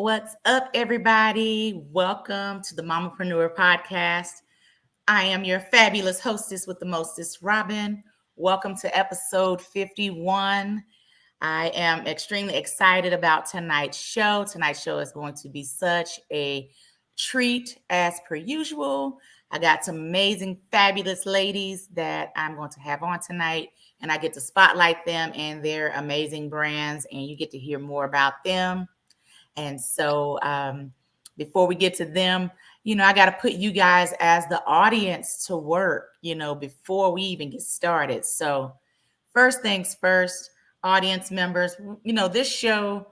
What's up, everybody? Welcome to the Mamapreneur Podcast. I am your fabulous hostess with the mostest, Robbin. Welcome to episode 51. I am extremely excited about tonight's show. Tonight's show is going to be such a treat as per usual. I got some amazing, fabulous ladies that I'm going to have on tonight, and I get to spotlight them and their amazing brands, and you get to hear more about them. And so before we get to them, I got to put you guys as the audience to work, before we even get started. So first things first, audience members, this show,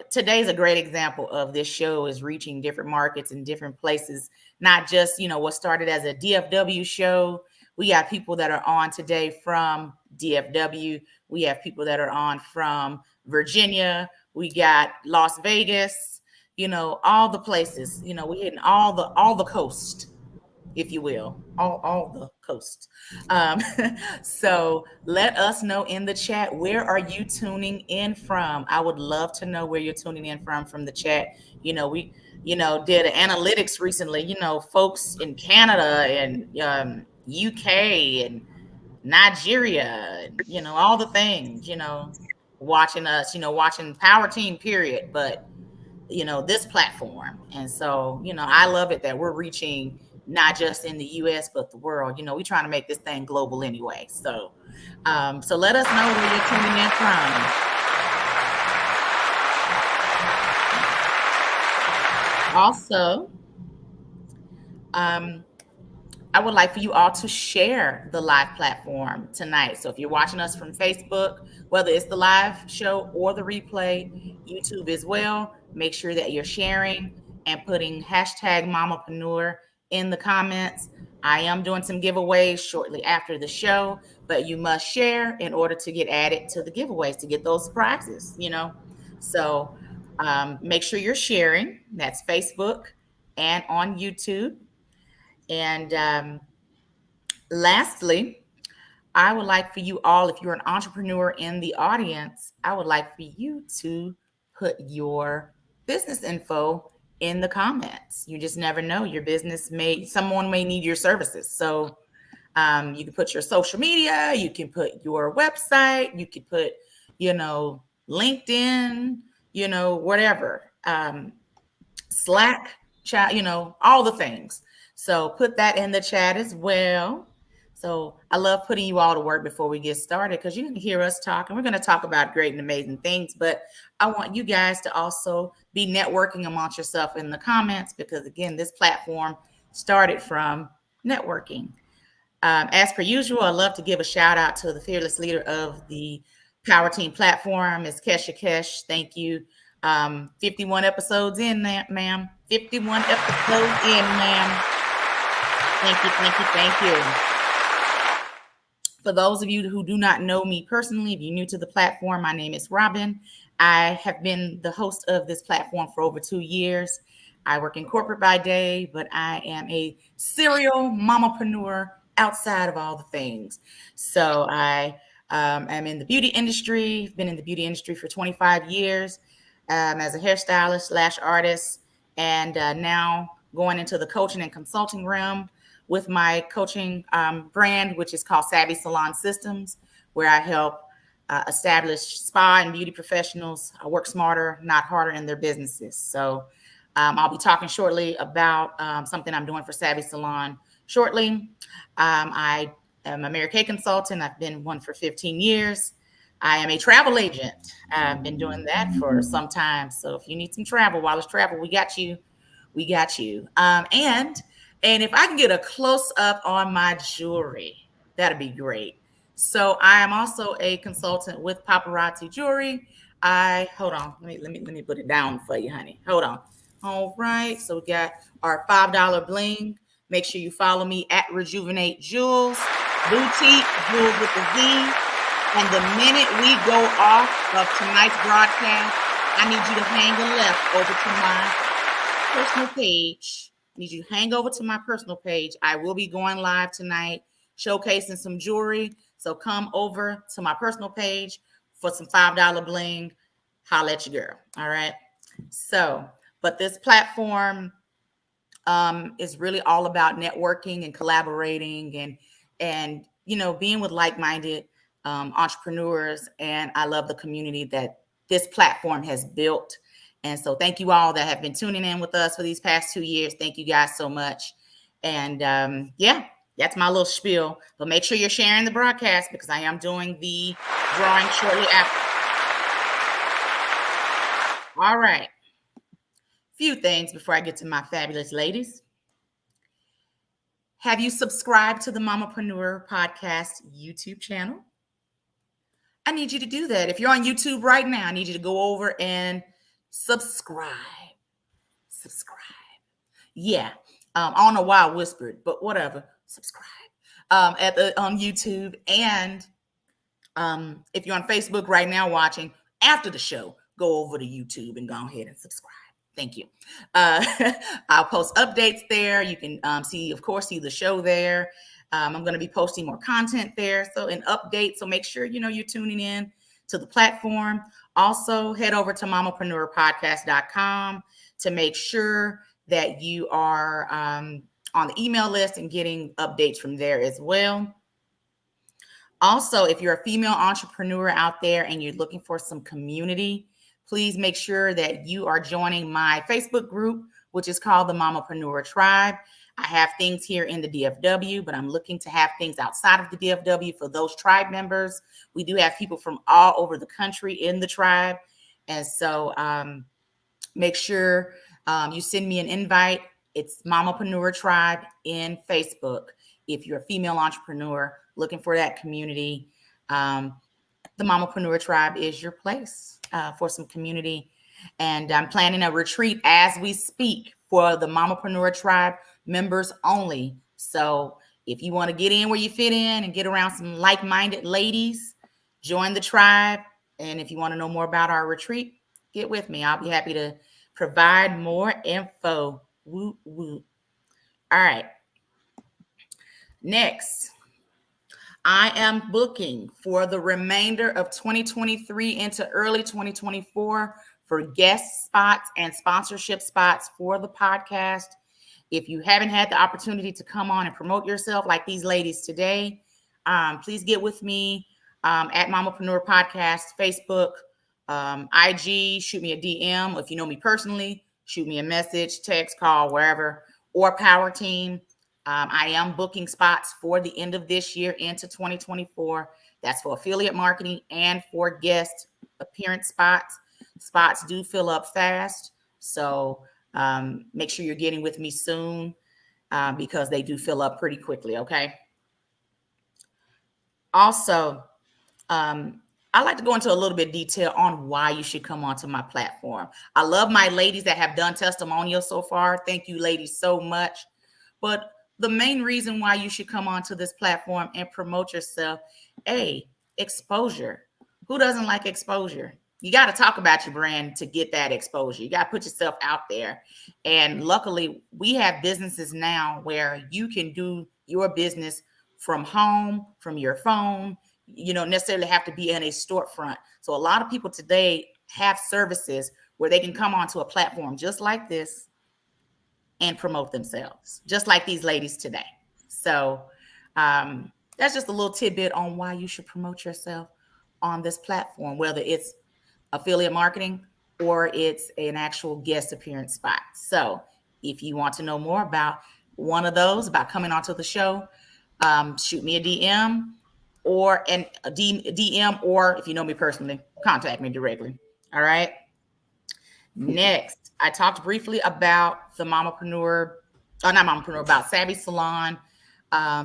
today's a great example of this show is reaching different markets and different places, not just, what started as a DFW show. We got people that are on today from DFW. We have people that are on from Virginia. We got Las Vegas, all the places, we hitting all the coast, if you will, all the coast. Um, so let us know in the chat, where are you tuning in from? I would love to know where you're tuning in from the chat. We, did analytics recently, folks in Canada and UK and Nigeria, all the things, watching us, watching Power Team period, but this platform. And so, I love it that we're reaching not just in the US, but the world. We're trying to make this thing global anyway. So let us know where you're tuning in from. Also, I would like for you all to share the live platform tonight. So if you're watching us from Facebook, whether it's the live show or the replay, YouTube as well, make sure that you're sharing and putting hashtag Mamapreneur in the comments. I am doing some giveaways shortly after the show, but you must share in order to get added to the giveaways to get those prizes, So make sure you're sharing. That's Facebook and on YouTube. And lastly, I would like for you all, if you're an entrepreneur in the audience, I would like for you to put your business info in the comments. You just never know. Someone may need your services. So you can put your social media, you can put your website, you can put, LinkedIn, whatever, Slack, chat, all the things. So put that in the chat as well. So I love putting you all to work before we get started, because you can hear us talk, and we're going to talk about great and amazing things. But I want you guys to also be networking amongst yourself in the comments, because again, this platform started from networking. As per usual, I love to give a shout out to the fearless leader of the Power Team platform, Ms. Kesha Kesh. Thank you. 51 episodes in, ma'am. 51 episodes in, ma'am. Thank you, thank you, thank you. For those of you who do not know me personally, if you're new to the platform, my name is Robbin. I have been the host of this platform for over 2 years. I work in corporate by day, but I am a serial mamapreneur outside of all the things. So I am in the beauty industry, been in the beauty industry for 25 years as a hairstylist / artist, and now going into the coaching and consulting realm with my coaching brand, which is called Savvy Salon Systems, where I help establish spa and beauty professionals work smarter, not harder in their businesses. So I'll be talking shortly about something I'm doing for Savvy Salon shortly. I am a Mary Kay consultant. I've been one for 15 years. I am a travel agent. I've been doing that for some time. So if you need some travel, wireless travel, we got you. We got you. And if I can get a close up on my jewelry, that'd be great. So I am also a consultant with Paparazzi Jewelry. Hold on. Let me put it down for you, honey. Hold on. All right. So we got our $5 bling. Make sure you follow me at Rejuvenate Jewels, Boutique, Jewels with a Z. And the minute we go off of tonight's broadcast, I need you to hang a left over to my personal page. I need you to hang over to my personal page. I will be going live tonight, showcasing some jewelry. So come over to my personal page for some $5 bling. Holla at your girl. All right. So But this platform is really all about networking and collaborating and being with like-minded entrepreneurs. And I love the community that this platform has built. And so thank you all that have been tuning in with us for these past 2 years. Thank you guys so much. And that's my little spiel. But make sure you're sharing the broadcast because I am doing the drawing shortly after. All right. Few things before I get to my fabulous ladies. Have you subscribed to the Mamapreneur Podcast YouTube channel? I need you to do that. If you're on YouTube right now, I need you to go over and subscribe. Yeah. I don't know why I whispered, but whatever. Subscribe on YouTube. And if you're on Facebook right now watching, after the show, go over to YouTube and go ahead and subscribe. Thank you. I'll post updates there. You can see the show there. I'm going to be posting more content there. So an update. So make sure, you're tuning in to the platform. Also head over to mamapreneurpodcast.com to make sure that you are on the email list and getting updates from there as well. Also, if you're a female entrepreneur out there and you're looking for some community, please make sure that you are joining my Facebook group, which is called the Mamapreneur Tribe. I have things here in the DFW, but I'm looking to have things outside of the DFW for those tribe members. We do have people from all over the country in the tribe. And so make sure you send me an invite. It's Mamapreneur Tribe in Facebook. If you're a female entrepreneur looking for that community, the Mamapreneur Tribe is your place for some community. And I'm planning a retreat as we speak for the Mamapreneur Tribe members only. So if you want to get in where you fit in and get around some like-minded ladies, join the tribe. And if you want to know more about our retreat, get with me. I'll be happy to provide more info. Woo, woo. All right. Next, I am booking for the remainder of 2023 into early 2024 for guest spots and sponsorship spots for the podcast. If you haven't had the opportunity to come on and promote yourself like these ladies today, please get with me at Mamapreneur Podcast, Facebook, IG, shoot me a DM. If you know me personally, shoot me a message, text, call, wherever, or Power Team. I am booking spots for the end of this year into 2024. That's for affiliate marketing and for guest appearance spots. Spots do fill up fast. So make sure you're getting with me soon because they do fill up pretty quickly, okay? Also, I like to go into a little bit of detail on why you should come onto my platform. I love my ladies that have done testimonials so far. Thank you, ladies, so much. But the main reason why you should come onto this platform and promote yourself, exposure. Who doesn't like exposure? You got to talk about your brand to get that exposure. You got to put yourself out there. And luckily, we have businesses now where you can do your business from home, from your phone. You don't necessarily have to be in a storefront. So a lot of people today have services where they can come onto a platform just like this and promote themselves, just like these ladies today. So that's just a little tidbit on why you should promote yourself on this platform, whether it's affiliate marketing or it's an actual guest appearance spot. So if you want to know more about one of those, about coming onto the show, shoot me a DM or a DM, or if you know me personally, contact me directly. All right. Next, I talked briefly about the about Savvy Salon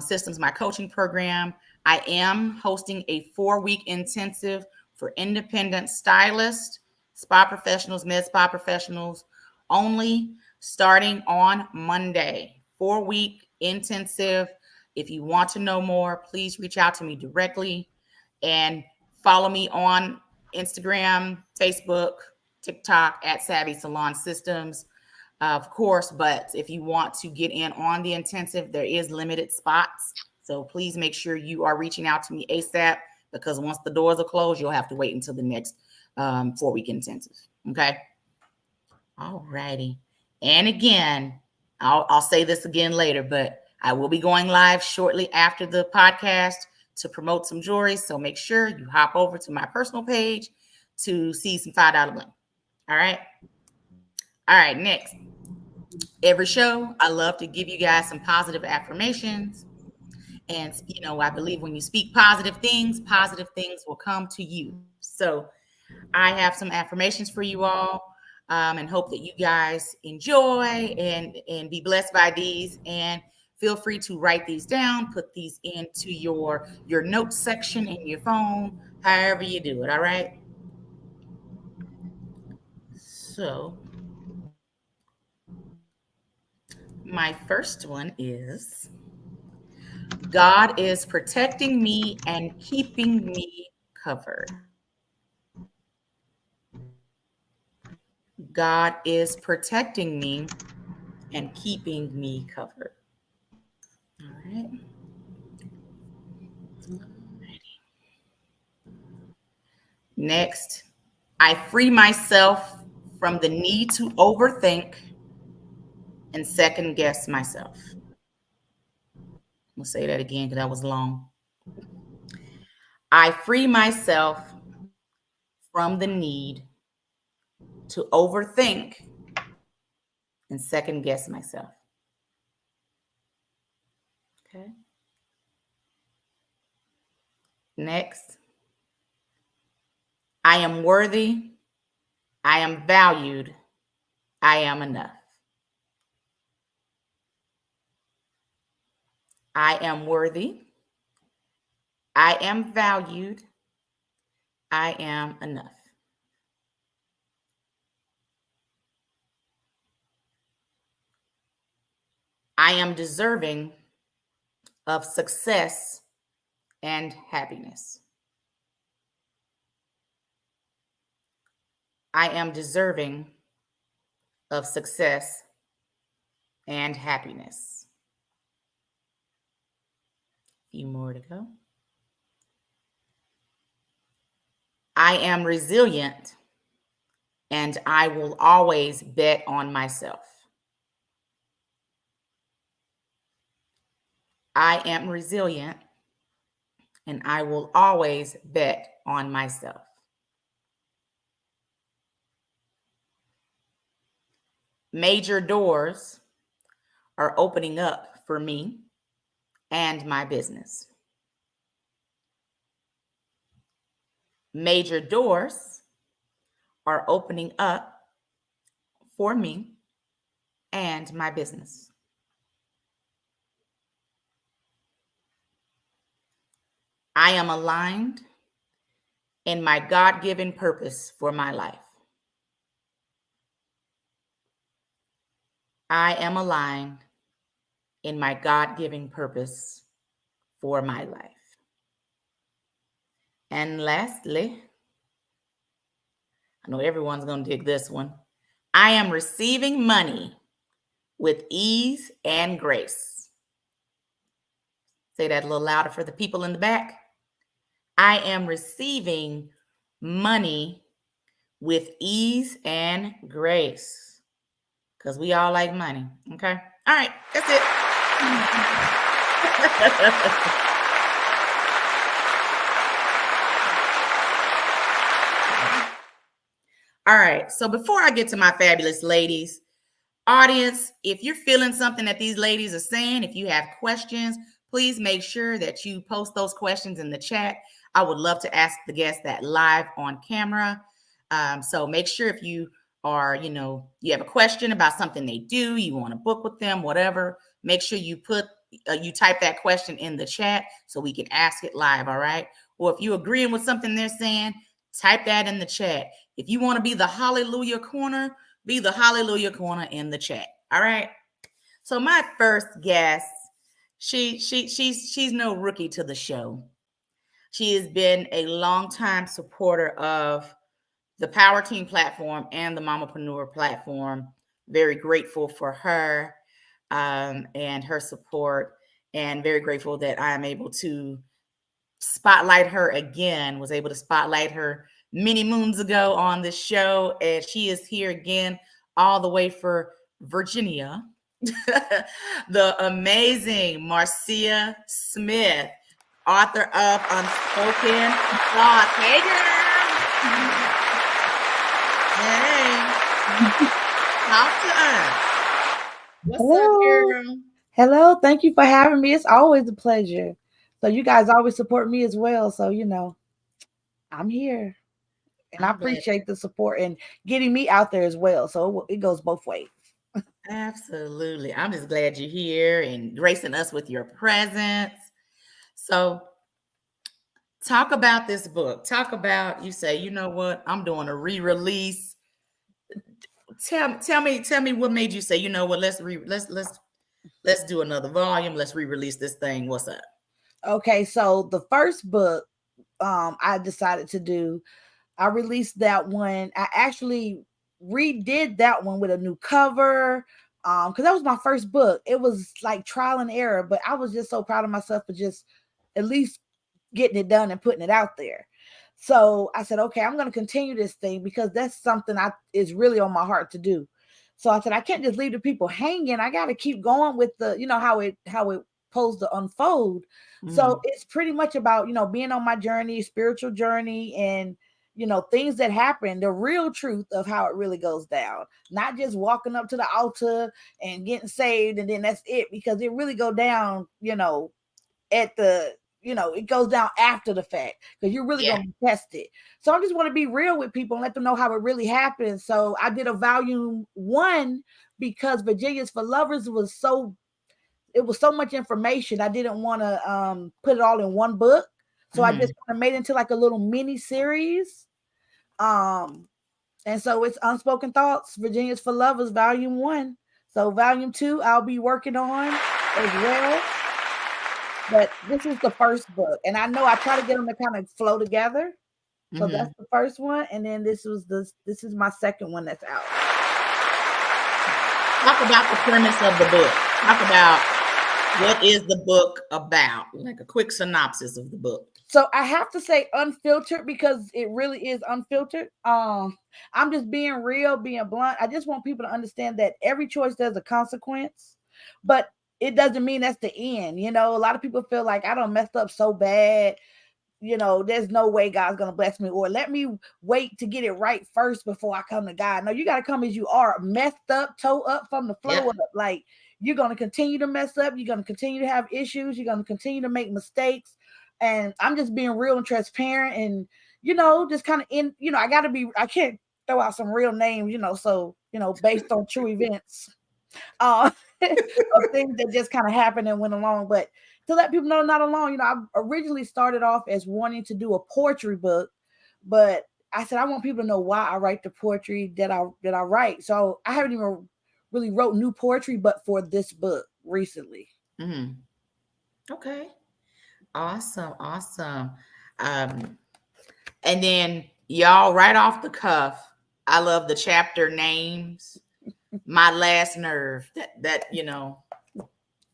Systems, my coaching program. I am hosting a 4-week intensive for independent stylists, spa professionals, med spa professionals only, starting on Monday. 4-week intensive. If you want to know more, please reach out to me directly and follow me on Instagram, Facebook, TikTok at Savvy Salon Systems, of course. But if you want to get in on the intensive, there is limited spots. So please make sure you are reaching out to me ASAP, because once the doors are closed, you'll have to wait until the next 4-week intensive. Okay. All righty. And again, I'll say this again later, but I will be going live shortly after the podcast to promote some jewelry. So make sure you hop over to my personal page to see some $5 bling. All right. All right. Next, every show, I love to give you guys some positive affirmations. And, I believe when you speak positive things will come to you. So I have some affirmations for you all, and hope that you guys enjoy and be blessed by these. And feel free to write these down, put these into your notes section in your phone, however you do it. All right. So my first one is, God is protecting me and keeping me covered. God is protecting me and keeping me covered. All right. Next, I free myself from the need to overthink and second guess myself. We'll say that again because that was long. I free myself from the need to overthink and second guess myself. Okay. Next, I am worthy. I am valued. I am enough. I am worthy. I am valued. I am enough. I am deserving of success and happiness. I am deserving of success and happiness. A few more to go. I am resilient and I will always bet on myself. I am resilient and I will always bet on myself. Major doors are opening up for me and my business. Major doors are opening up for me and my business. I am aligned in my God-given purpose for my life. I am aligned in my God-given purpose for my life. And lastly, I know everyone's going to dig this one. I am receiving money with ease and grace. Say that a little louder for the people in the back. I am receiving money with ease and grace. Because we all like money. Okay. All right. That's it. All right. So before I get to my fabulous ladies, audience, if you're feeling something that these ladies are saying, if you have questions, please make sure that you post those questions in the chat. I would love to ask the guests that live on camera. So make sure if you are, you have a question about something they do, you want to book with them, whatever, make sure you you type that question in the chat so we can ask it live. All right. Or if you're agreeing with something they're saying, type that in the chat. If you want to be the hallelujah corner, be the hallelujah corner in the chat. All right. So my first guest, she's no rookie to the show. She has been a longtime supporter of the Power Team platform and the Mamapreneur platform. Very grateful for her and her support, and very grateful that I am able to spotlight her again. Was able to spotlight her many moons ago on this show, and she is here again. all the way for Virginia, the amazing Marcia Smith, author of Unspoken Thoughts. Hey, girl. Hey. Talk to us. What's up, girl? Hello. Thank you for having me. It's always a pleasure. So you guys always support me as well. So, I'm here. And I appreciate the support and getting me out there as well. So it goes both ways. Absolutely. I'm just glad you're here and gracing us with your presence. So talk about this book. Talk about, you say, you know what, I'm doing a re-release. Tell me what made you say, you know what, let's do another volume. Let's re-release this thing. What's up? Okay, so the first book I decided to do, I released that one. I actually redid that one with a new cover because that was my first book. It was like trial and error, but I was just so proud of myself for just at least getting it done and putting it out there. So I said, okay, I'm going to continue this thing because that's something is really on my heart to do. So I said, I can't just leave the people hanging. I got to keep going with the, how it supposed to unfold. Mm-hmm. So it's pretty much about, being on my journey, spiritual journey, and, things that happen, the real truth of how it really goes down, not just walking up to the altar and getting saved. And then that's it, because it really go down, at the, it goes down after the fact, because you're really going to be tested. So I just want to be real with people and let them know how it really happened. So I did a volume 1 because Virginia's for Lovers was so much information. I didn't want to put it all in one book. So I just kind of made it into like a little mini series. And so it's Unspoken Thoughts, Virginia's for Lovers, volume 1. So volume 2, I'll be working on as well. But this is the first book. And I know I try to get them to kind of flow together. So that's the first one. And then this is my second one that's out. Talk about the premise of the book. Talk about what is the book about? Like a quick synopsis of the book. So I have to say unfiltered because it really is unfiltered. I'm just being real, being blunt. I just want people to understand that every choice there's a consequence, but it doesn't mean that's the end. A lot of people feel like I done messed up so bad. There's no way God's going to bless me, or let me wait to get it right first before I come to God. No, you got to come as you are, messed up, toe up from the flow up. Like, you're going to continue to mess up. You're going to continue to have issues. You're going to continue to make mistakes. And I'm just being real and transparent and, just kind of I can't throw out some real names, so, based on true events of things that just kind of happened and went along. But to let people know, not alone, I originally started off as wanting to do a poetry book, but I said, I want people to know why I write the poetry that I write. So I haven't even really wrote new poetry, but for this book recently. Mm-hmm. Okay. Awesome. And then y'all, right off the cuff, I love the chapter names. My Last Nerve. That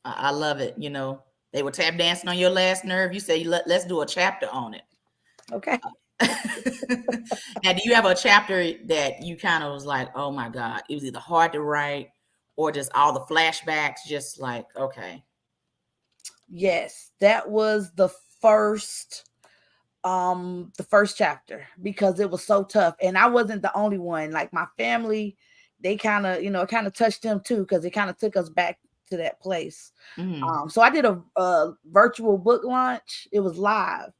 I love it. They were tap dancing on your last nerve. You say, let's do a chapter on it. Okay. Now, do you have a chapter that you kind of was like, oh my God, it was either hard to write or just all the flashbacks, just like, okay. Yes, that was the first chapter because it was so tough. And I wasn't the only one. Like my family, they kind of, it kind of touched them too, because it kind of took us back to that place. So I did a virtual book launch. It was live.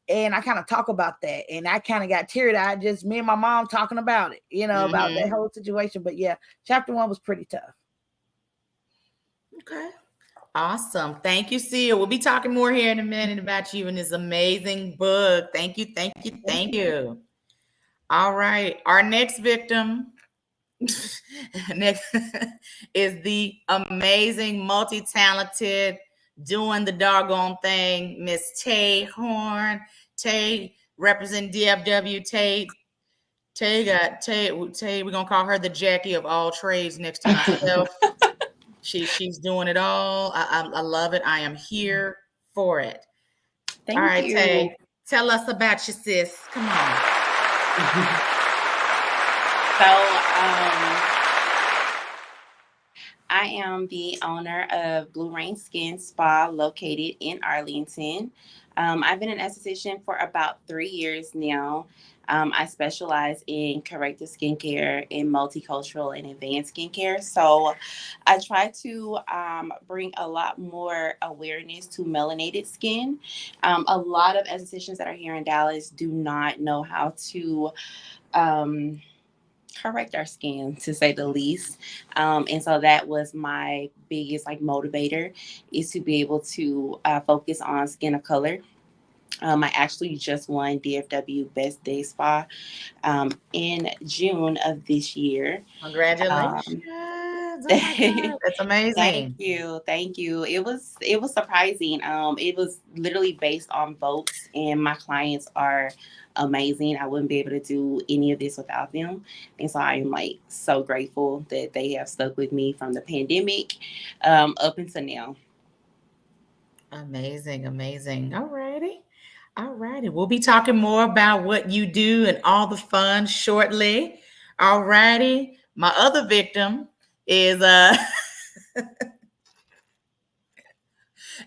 And I kind of talk about that. And I kind of got teary-eyed, just me and my mom talking about it, about that whole situation. But yeah, chapter 1 was pretty tough. Okay. Awesome. Thank you, Sia. We'll be talking more here in a minute about you and this amazing book. Thank you. All right. Our next victim is the amazing, multi-talented, doing the doggone thing, Miss Tay Horn. Tay represent DFW. Tay, we're gonna call her the Jackie of all trades next to myself. She's doing it all. I love it. I am here for it. Thank all right, you. Tay, tell us about your sis. Come on. So I am the owner of Blue Rain Skin Spa located in Arlington. I've been an esthetician for about 3 years now. I specialize in corrective skincare, in multicultural and advanced skincare. So I try to bring a lot more awareness to melanated skin. A lot of estheticians that are here in Dallas do not know how to. Um, Correct our skin, to say the least. And so that was my biggest like motivator, is to be able to focus on skin of color. I actually just won DFW Best Day Spa in June of this year. Congratulations. Um, Oh my God. That's Thank amazing. you, thank you. It was surprising. It was literally based on votes, and my clients are amazing. I wouldn't be able to do any of this without them, and so I am like so grateful that they have stuck with me from the pandemic up until now. Amazing. Amazing. All righty. All righty. We'll be talking more about what you do and all the fun shortly. All righty. My other victim is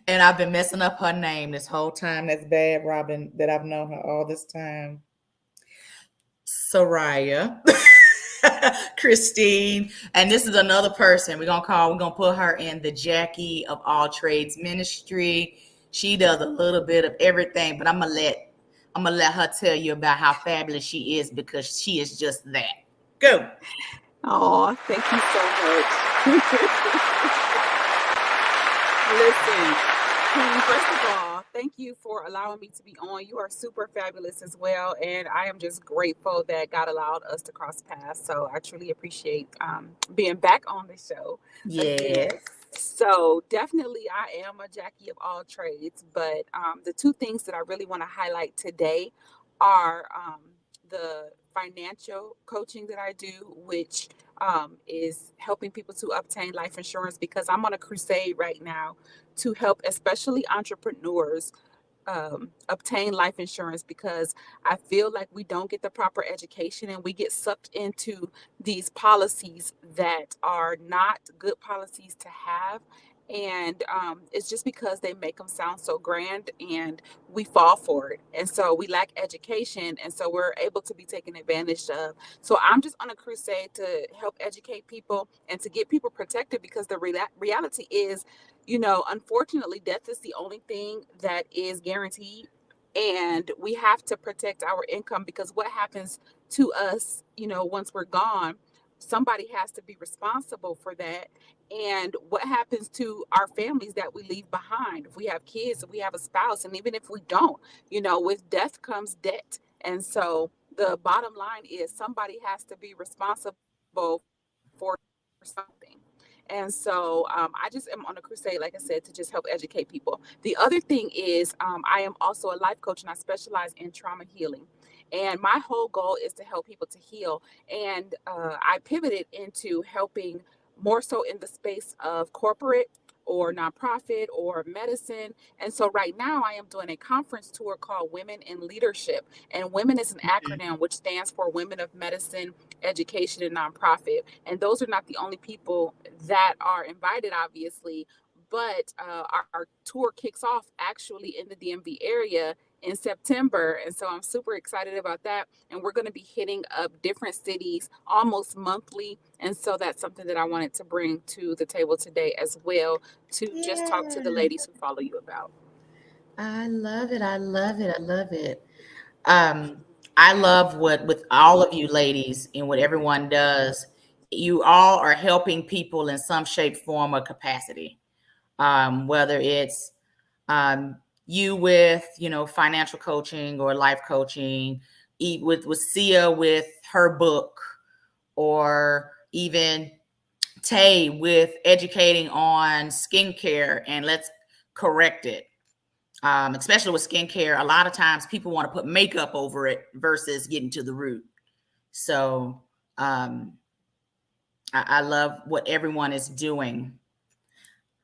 and I've been messing up her name this whole time. That's bad, Robin, that I've known her all this time. Soraya. Christine. And this is another person we're gonna put her in the Jackie of all trades ministry. She does a little bit of everything, but I'm gonna let her tell you about how fabulous she is, because she is just that. Go. Oh, thank you so much. Listen, Queen, first of all, thank you for allowing me to be on. You are super fabulous as well. And I am just grateful that God allowed us to cross paths. So I truly appreciate being back on the show again. Yes. So definitely, I am a Jackie of all trades. But the two things that I really want to highlight today are the financial coaching that I do, which is helping people to obtain life insurance, because I'm on a crusade right now to help especially entrepreneurs obtain life insurance, because I feel like we don't get the proper education and we get sucked into these policies that are not good policies to have. And it's just because they make them sound so grand and we fall for it. And so we lack education. And so we're able to be taken advantage of. So I'm just on a crusade to help educate people and to get people protected, because the reality is, unfortunately, death is the only thing that is guaranteed. And we have to protect our income, because what happens to us, once we're gone, somebody has to be responsible for that. And what happens to our families that we leave behind? If we have kids, if we have a spouse, and even if we don't, with death comes debt. And so the bottom line is somebody has to be responsible for something. And so I just am on a crusade, like I said, to just help educate people. The other thing is, I am also a life coach, and I specialize in trauma healing. And my whole goal is to help people to heal. And I pivoted into helping more so in the space of corporate or nonprofit or medicine. And so right now I am doing a conference tour called Women in Leadership. And women is an acronym which stands for Women of Medicine, Education, and Nonprofit. And those are not the only people that are invited, obviously. But our tour kicks off actually in the DMV area in September. And so I'm super excited about that. And we're going to be hitting up different cities almost monthly. And so that's something that I wanted to bring to the table today as well, to just talk to the Yeah. ladies who follow you about. I love it. I love it. I love it. Um, I love what with all of you ladies and what everyone does. You all are helping people in some shape, form, or capacity. Whether it's you with financial coaching or life coaching, with Sia with her book, or even Tay with educating on skincare, and let's correct it. Especially with skincare, a lot of times people want to put makeup over it versus getting to the root. So um, I love what everyone is doing.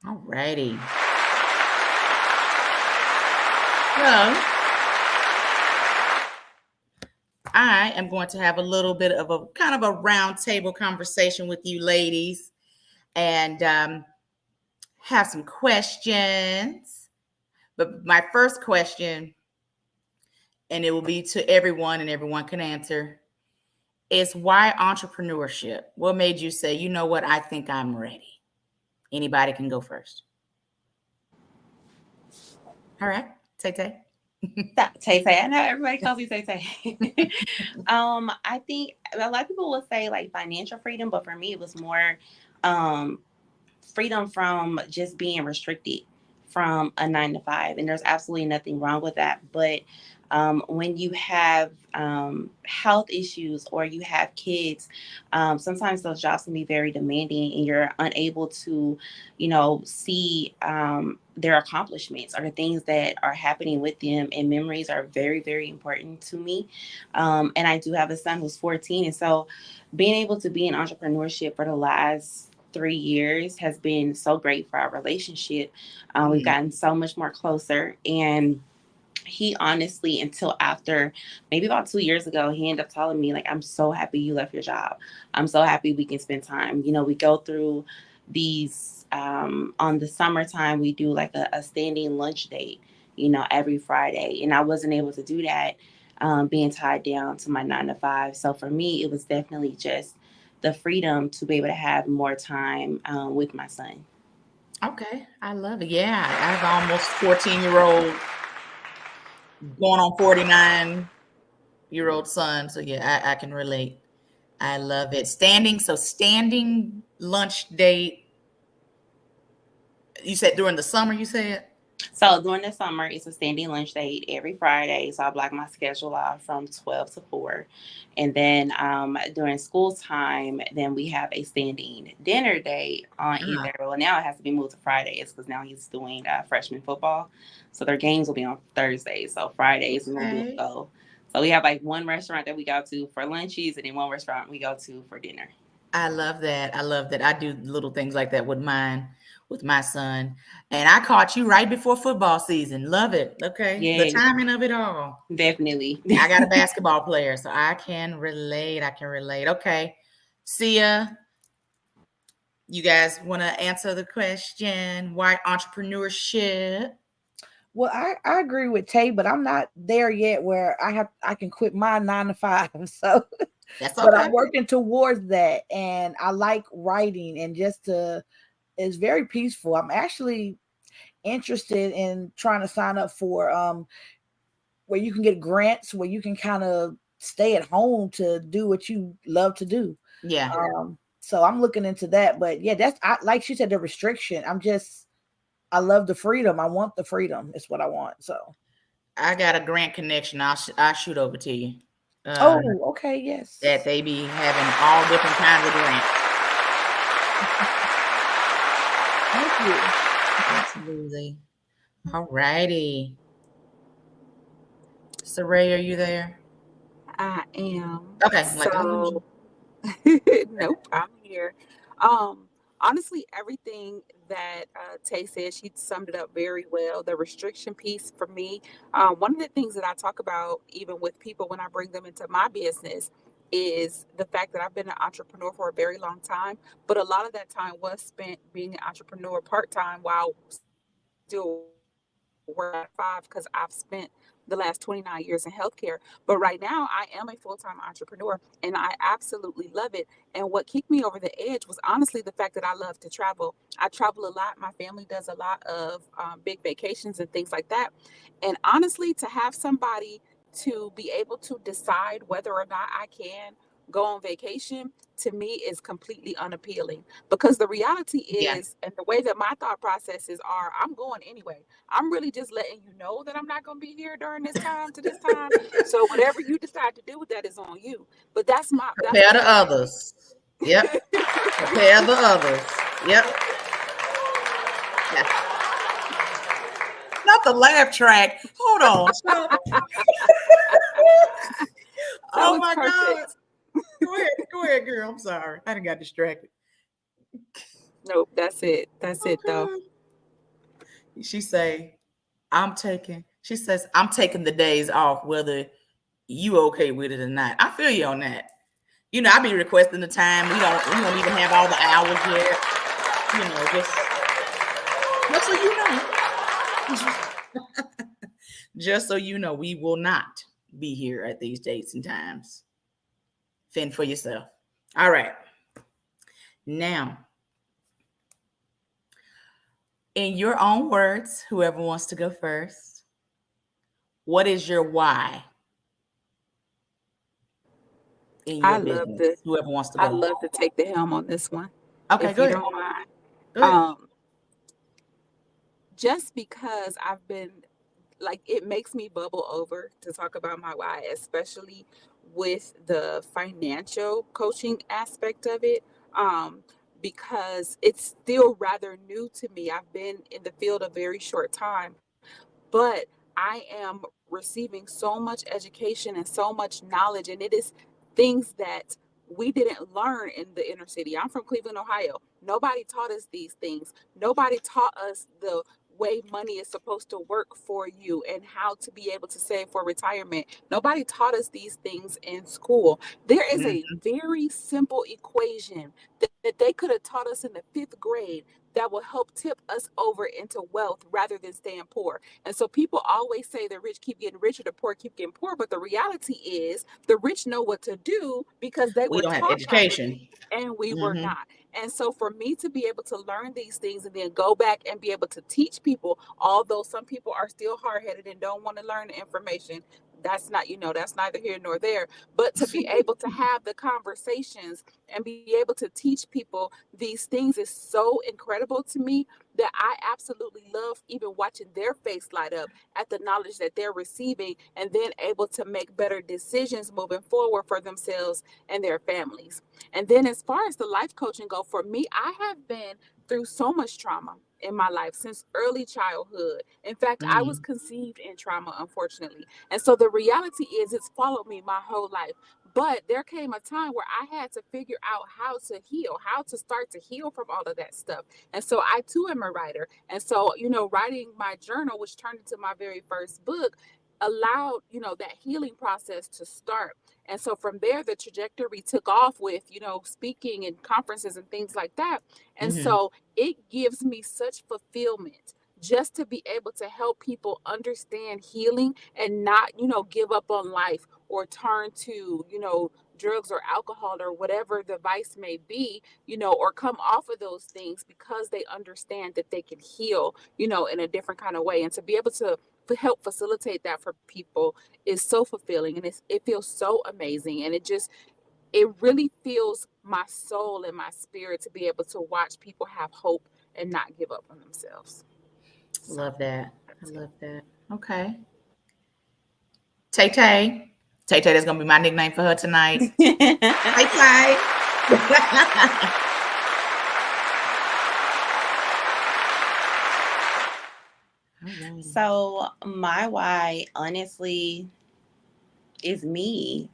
All righty. Well, I am going to have a little bit of a kind of a round table conversation with you ladies. and have some questions. But my first question, and it will be to everyone, and everyone can answer, is why entrepreneurship? What made you say, you know what, I think I'm ready? Anybody can go first. All right, Tay Tay. Tay Tay. I know everybody calls me Tay Tay. I think a lot of people will say like financial freedom, but for me, it was more um, freedom from just being restricted from a 9 to 5. And there's absolutely nothing wrong with that. But when you have health issues or you have kids, sometimes those jobs can be very demanding and you're unable to, see their accomplishments or the things that are happening with them. And memories are very, very important to me. And I do have a son who's 14. And so being able to be in entrepreneurship for the last 3 years has been so great for our relationship. We've gotten so much more closer. And he honestly, until after maybe about 2 years ago, he ended up telling me, like, I'm so happy you left your job. I'm so happy we can spend time. We go through these, on the summertime, we do like a standing lunch date, every Friday. And I wasn't able to do that being tied down to my 9 to 5. So for me, it was definitely just the freedom to be able to have more time with my son. Okay, I love it. Yeah, I have almost 14-year-old going on 49-year-old son. So yeah, I can relate. I love it. Standing lunch date. You said during the summer, you said? So during the summer, it's a standing lunch date every Friday. So I block my schedule out from 12 to 4. And then during school time, then we have a standing dinner date on either. Well, now it has to be moved to Fridays because now he's doing freshman football. So their games will be on Thursdays. So Fridays we will go. So we have like one restaurant that we go to for lunches and then one restaurant we go to for dinner. I love that. I do little things like that with my son. And I caught you right before football season. Love it. Okay. Yeah. The timing of it all. Definitely. I got a basketball player, so I can relate. Okay. Sia, you guys want to answer the question, why entrepreneurship? Well, I agree with Tay, but I'm not there yet where I can quit my 9 to 5. So that's okay. But I'm working towards that. And I like writing and it's very peaceful. I'm actually interested in trying to sign up for where you can get grants where you can kind of stay at home to do what you love to do. Yeah. So I'm looking into that. But yeah, like she said, the restriction. I love the freedom. I want the freedom. It's what I want. So I got a grant connection. I'll shoot over to you. Okay. Yes. That they be having all different kinds of grants. Thank you. Absolutely. All righty. Saray, are you there? I am. Okay. So, nope, I'm here. Honestly, everything that Tay said, she summed it up very well. The restriction piece for me, one of the things that I talk about, even with people when I bring them into my business, is the fact that I've been an entrepreneur for a very long time, but a lot of that time was spent being an entrepreneur part-time while still work at 5 because I've spent the last 29 years in healthcare. But right now I am a full-time entrepreneur and I absolutely love it. And what kicked me over the edge was honestly the fact that I love to travel. I travel a lot. My family does a lot of big vacations and things like that. And honestly, to have somebody to be able to decide whether or not I can go on vacation to me is completely unappealing because the reality is, and the way that my thought processes are, I'm going anyway. I'm really just letting you know that I'm not going to be here during this time to this time. So whatever you decide to do with that is on you. But that's prepare the others. Yep. Prepare the others. Yep. Yeah. Not the laugh track. Hold on. Oh my God. Go ahead, girl. I'm sorry. I done got distracted. Nope, that's it. That's it though. She says, I'm taking the days off, whether you okay with it or not. I feel you on that. I be requesting the time. We don't even have all the hours yet. just so you know, just so you know, we will not be here at these dates and times. Fend for yourself. All right. Now, in your own words, whoever wants to go first, what is your why in your I love business? to Whoever wants to I go. love to take the helm on this one, Okay, if go you ahead. don't mind. Go ahead. Just because I've been like, it makes me bubble over to talk about my why, especially with the financial coaching aspect of it. Um, because it's still rather new to me. I've been in the field a very short time, but I am receiving so much education and so much knowledge, and it is things that we didn't learn in the inner city. I'm from Cleveland, Ohio. Nobody taught us these things. Nobody taught us the way money is supposed to work for you and how to be able to save for retirement. Nobody taught us these things in school. There is a Mhm. very simple equation that they could have taught us in the fifth grade that will help tip us over into wealth rather than staying poor. And so people always say the rich keep getting richer, the poor keep getting poor. But the reality is the rich know what to do because they We were don't have taught education. properly and we were Hmm. not. And so for me to be able to learn these things and then go back and be able to teach people, although some people are still hard headed and don't want to learn the information, that's not, that's neither here nor there. But to be able to have the conversations and be able to teach people these things is so incredible to me that I absolutely love even watching their face light up at the knowledge that they're receiving and then able to make better decisions moving forward for themselves and their families. And then as far as the life coaching go, for me, I have been through so much trauma in my life since early childhood. In fact, I was Hmm. conceived in trauma, unfortunately. And so the reality is it's followed me my whole life. But there came a time where I had to figure out how to heal, how to start to heal from all of that stuff. And so I too am a writer. And so, writing my journal, which turned into my very first book, allowed, that healing process to start. And so from there, the trajectory took off with, speaking and conferences and things like that. And Hmm. so it gives me such fulfillment just to be able to help people understand healing and not, give up on life or turn to, drugs or alcohol or whatever the vice may be, or come off of those things because they understand that they can heal, in a different kind of way. And to be able to help facilitate that for people is so fulfilling, and it feels so amazing. And it really feels my soul and my spirit to be able to watch people have hope and not give up on themselves. So Love that. I that's it. love that. Okay. Tay Tay. Tay Tay, that's gonna be my nickname for her tonight. Tay Tay. Alrighty. So my why, honestly, is me.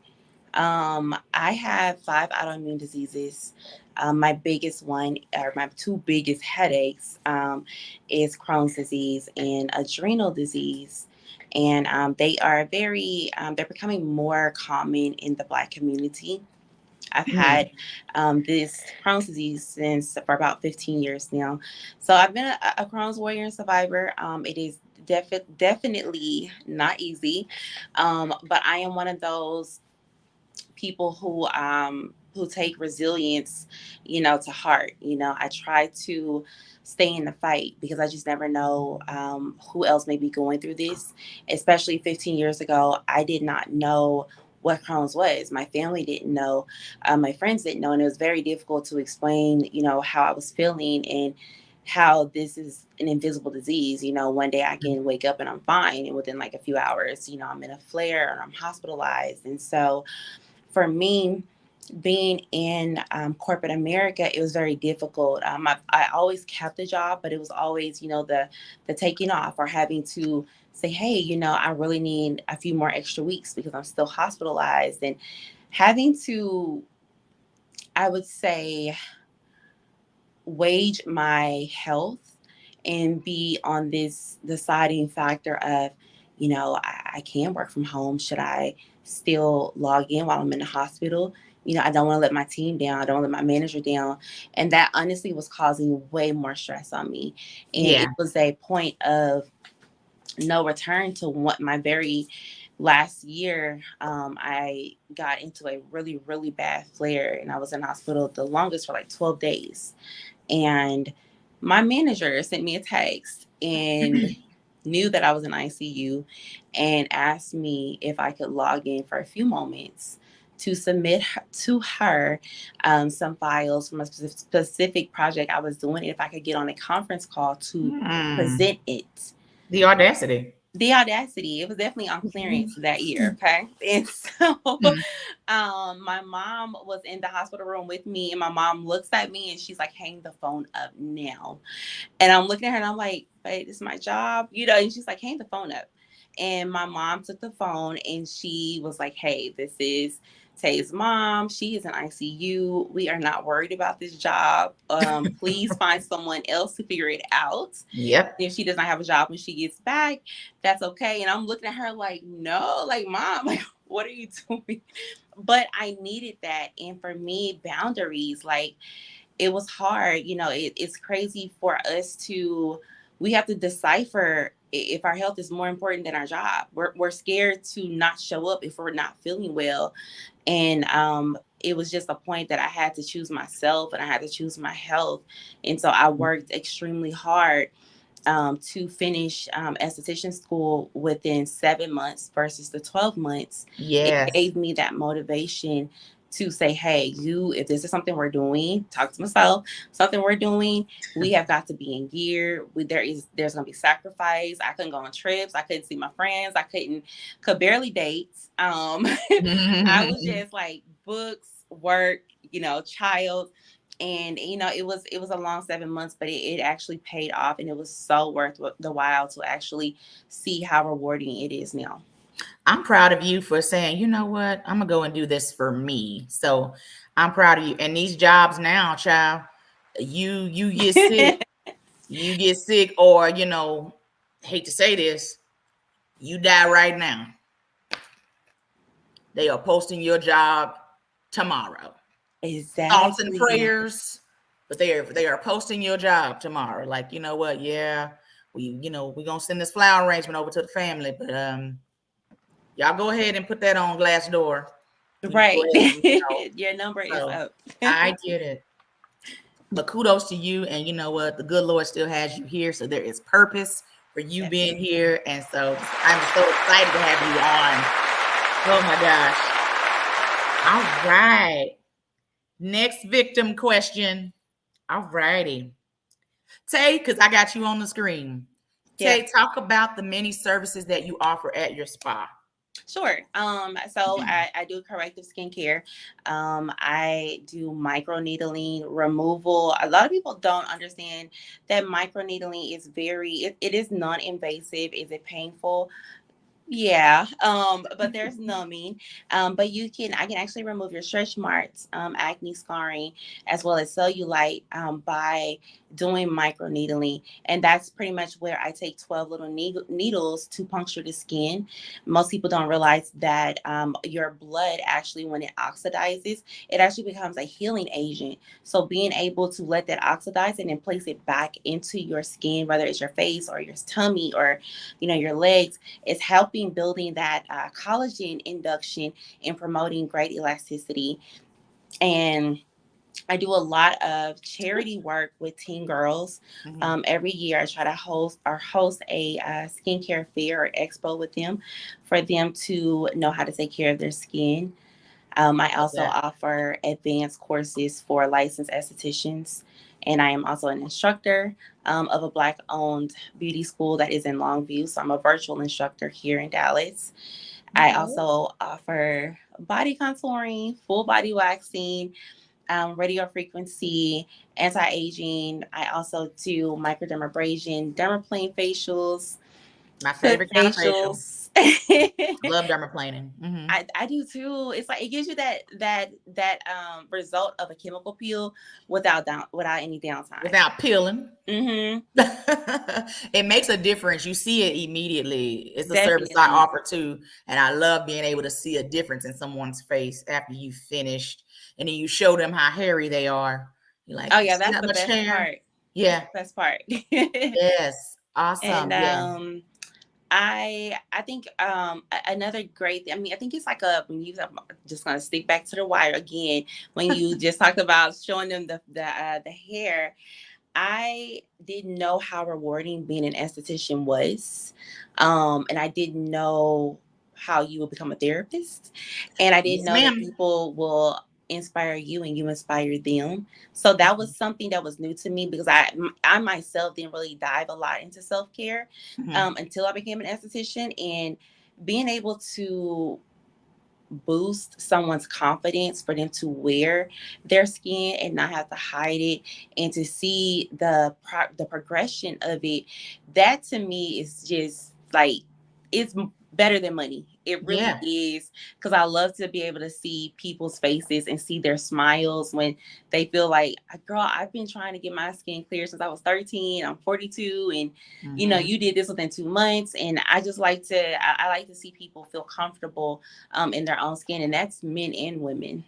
I have 5 autoimmune diseases. My biggest one, or my two biggest headaches, is Crohn's disease and adrenal disease. And they are they're becoming more common in the Black community. I've Mhm. had this Crohn's disease since for about 15 years now. So I've been a Crohn's warrior and survivor. It is definitely not easy, but I am one of those people who take resilience, to heart. I try to stay in the fight because I just never know who else may be going through this. Especially 15 years ago, I did not know what Crohn's was. My family didn't know, my friends didn't know, and it was very difficult to explain, how I was feeling and how this is an invisible disease. One day I can wake up and I'm fine, and within like a few hours, I'm in a flare or I'm hospitalized. And so for me, being in corporate America, it was very difficult. I always kept a job, but it was always, the taking off or having to say, hey, I really need a few more extra weeks because I'm still hospitalized, and having to, I would say, wage my health and be on this deciding factor of, I can work from home. Should I still log in while I'm in the hospital? I don't want to let my team down. I don't want to let my manager down. And that honestly was causing way more stress on me. And Yeah. it was a point of no return to what my very last year. I got into a really, really bad flare, and I was in hospital the longest for like 12 days. And my manager sent me a text and knew that I was in ICU and asked me if I could log in for a few moments to submit to her some files from a specific project I was doing, if I could get on a conference call to present it. The audacity. The audacity. It was definitely on clearance that year. Okay. And so my mom was in the hospital room with me, and my mom looks at me and she's like, hang the phone up now. And I'm looking at her and I'm like, wait, this is my job, and she's like, hang the phone up. And my mom took the phone and she was like, hey, this is Tay's mom. She is in ICU. We are not worried about this job. Please find someone else to figure it out. Yep. If she does not have a job when she gets back, that's okay. And I'm looking at her like, no, like, mom, like, what are you doing? But I needed that. And for me, boundaries, like, it was hard. It's crazy for us we have to decipher if our health is more important than our job. We're scared to not show up if we're not feeling well. And it was just a point that I had to choose myself and I had to choose my health. And so I worked extremely hard to finish esthetician school within 7 months versus the 12 months. Yes. It gave me that motivation to say, hey, if this is something we're doing, talk to myself, something we're doing, we have got to be in gear. There's going to be sacrifice. I couldn't go on trips. I couldn't see my friends. I could barely date. I was just like books, work, child. And, it was a long 7 months, but it actually paid off, and it was so worth the while to actually see how rewarding it is now. I'm proud of you for saying, you know what, I'm going to go and do this for me. So I'm proud of you. And these jobs now, child, you get sick, or, hate to say this, you die right now. They are posting your job tomorrow. Exactly. Thoughts and prayers, but they are posting your job tomorrow. Like, you know what? Yeah, we're going to send this flower arrangement over to the family, but y'all go ahead and put that on Glassdoor. Right. Your number is up. I get it. But kudos to you. And you know what? The good Lord still has you here. So there is purpose for you being here. And so I'm so excited to have you on. Oh my gosh. All right. Next victim question. All righty. Tay, because I got you on the screen. Tay, talk about the many services that you offer at your spa. Sure. So I do corrective skincare. I do microneedling removal. A lot of people don't understand that microneedling is it is non-invasive. Is it painful? Yeah. But there's numbing. But I can actually remove your stretch marks, acne scarring, as well as cellulite, by doing microneedling. And that's pretty much where I take 12 little needles to puncture the skin. Most people don't realize that your blood actually, when it oxidizes, it actually becomes a healing agent. So being able to let that oxidize and then place it back into your skin, whether it's your face or your tummy or, your legs, is helping building that collagen induction and promoting great elasticity. And I do a lot of charity work with teen girls. Every year I try to host a skincare fair or expo with them for them to know how to take care of their skin. I also offer advanced courses for licensed estheticians. And I am also an instructor of a Black-owned beauty school that is in Longview. So I'm a virtual instructor here in Dallas. I also offer body contouring, full body waxing, radio frequency, anti-aging. I also do microdermabrasion, dermaplane facials, My foot favorite kind of facial. facials. Love dermaplaning. Mm-hmm. I do too. It's like it gives you that result of a chemical peel without any downtime. Without peeling. Mm-hmm. It makes a difference. You see it immediately. It's a service I Definitely. offer too, and I love being able to see a difference in someone's face after you finished, and then you show them how hairy they are. You're like, Oh "You yeah, see that's that the much best hair?" part. Yeah. Best part. Yes. Awesome. And Yeah. I think another great, I mean, I think it's like I'm just gonna stick back to the wire again, when you just talked about showing them the hair. I didn't know how rewarding being an esthetician was, and I didn't know how you will become a therapist, and I didn't Yes, know that ma'am. people will inspire you and you inspire them. So that was something that was new to me, because I myself didn't really dive a lot into self-care Mm-hmm. until I became an esthetician, and being able to boost someone's confidence for them to wear their skin and not have to hide it, and to see the progression of it, that to me is just like, it's better than money. It really Yeah. is, because I love to be able to see people's faces and see their smiles when they feel like, girl, I've been trying to get my skin clear since I was 13, I'm 42, and Mm-hmm. you did this within 2 months. And I just like to I like to see people feel comfortable in their own skin, and that's men and women.